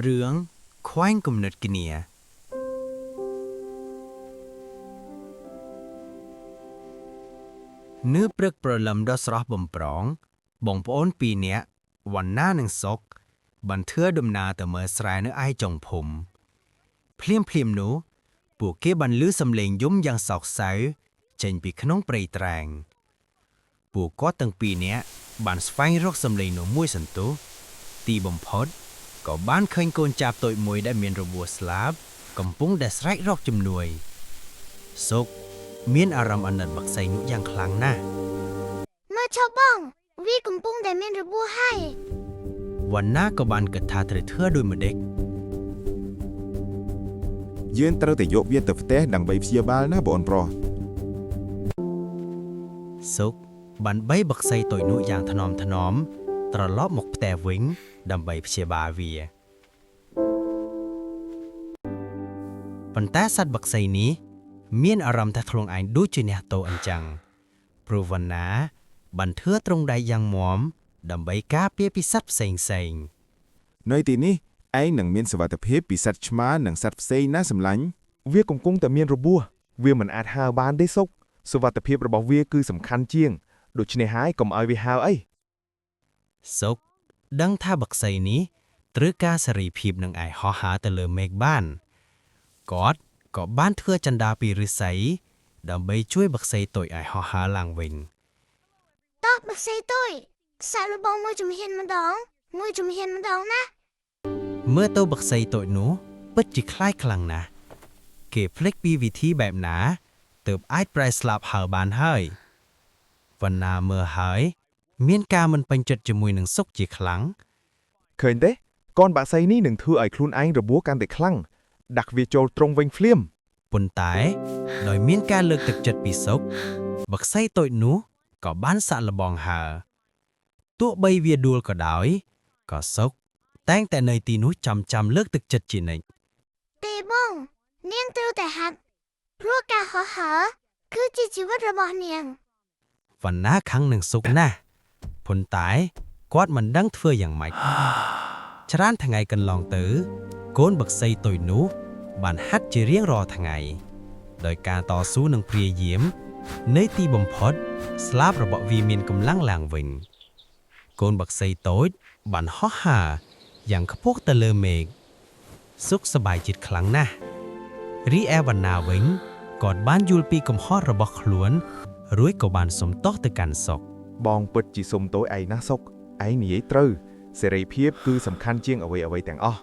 រឿងខ្វែងគំនិតគ្នានឿព្រឹកប្រលឹមដ៏ស្រស់បំប្រងបងប្អូនពីរនាក់វណ្ណានិងសុកបានធ្វើដំណើរទៅមើលស្រែនៅឯចុងភូមិភ្លាមនោះពួកគេបានឮសំឡេងយំយ៉ាងសោកសៅចេញពីក្នុងព្រៃត្រែងពួកគាត់ទាំងពីរនាក់បានស្វែងរកសំឡេងនោះមួយសន្ទុះទីបំផុតក៏បានឃើញកូនចាប់តូចមួយដែលមានរបួសស្លាប់កំពុងតែស្រែករកជំនួយសុកមានអារម្មណ៍អាណិតបក្សីនោះយ៉ាងខ្លាំងណាស់មើលចុះបងវាកំពុងតែមានរបួសហើយវណ្ណាក៏បានគិតថាត្រូវធ្វើដូចម្ដេចយើងត្រូវតែយកវាទៅផ្ទះដើម្បីព្យាបាលណាបងប្រុសសុកបានបីបក្សីតូចនោះយ៉ាងថ្នមត្រឡប់មកផ្ទះវិញដើម្បីព្យាបាលវាប៉ុន្តែសត្វបក្សីនេះមានអារម្មណ៍ថាខ្លួនឯងដូចជាអ្នកតូចអញ្ចឹងព្រោះវណ្ណាបានធ្វើទ្រង់ដៃយ៉ាងមាំដើម្បីការពារពីសត្វផ្សេងនៅទីនេះឯងនឹងមានសុវត្ថិភាពពីសត្វឆ្មានិងសត្វផ្សេងណាសម្លាញ់វាកំពុងតែមានរបួសវាមិនអាចហើរបានទេសុកសុវត្ថិភាពរបស់វាគឺសំខាន់ជាងដូច្នេះហើយកុំឲ្យវាហើរអីសុកដឹងថាបក្សីនេះត្រូវការសេរីភាពនឹងឯហោះហើរទៅលើមេឃបានគាត់ក៏បានធ្វើចន្ទាពីឫស្សីដើម្បីជួយបក្សីតូចឲ្យហោះហើរឡើងវិញតោះបក្សីតូចសាក់លបងមួយជំហានម្ដងណាមើលទៅបក្សីតូចនោះពិតជាคล้ายខ្លាំងណាស់គេភ្លេចពីវិធីបែបណាទើបអាចប្រែស្លាប់ហើរបានហើយវណ្ណាមើលហើយមានការមិនពេញចិត្តជាមួយនឹងសុកជាខ្លាំងឃើញទេកូនបក្សីនេះនឹងធ្វើឲ្យខ្លួនឯងរបួសកាន់តែខ្លាំងដាក់វាចូលត្រង់វិញភ្លាមប៉ុន្តែដោយមានការលើកទឹកចិត្តពីសុកបក្សីតូចនោះក៏បានសាក់លបងហើរទោះបីវាដួលក៏ដោយក៏សុកតែងតែនៅទីនោះចាំលើកទឹកចិត្តជានិច្ចទេបងនាងត្រូវតែហាត់ព្រោះការហោះហើរគឺជាជីវិតរបស់នាងវណ្ណាខឹងនឹងសុកណាស់ប៉ុន្តែគាត់មិនដឹងធ្វើយ៉ាងម៉េចច្រើនថ្ងៃកន្លងទៅកូនបក្សីតូចនោះបានហាត់ជារៀងរាល់ថ្ងៃដោយការតស៊ូនឹងព្យាយាមនៅទីបំផុតស្លាបរបស់វាមានកម្លាំងឡើងវិញកូនបក្សីតូចបានហោះហើរយ៉ាងខ្ពស់ទៅលើមេឃសុខសប្បាយចិត្តខ្លាំងណាស់រីឯវណ្ណាវិញគាត់បានយល់ពីកំហុសរបស់ខ្លួនរួចក៏បានសុំទោសទៅកាន់សុកបងពិតជាសុំទោសឯងណាសុកឯងនិយាយត្រូវសេរីភាពគឺសំខាន់ជាងអ្វីទាំងអស់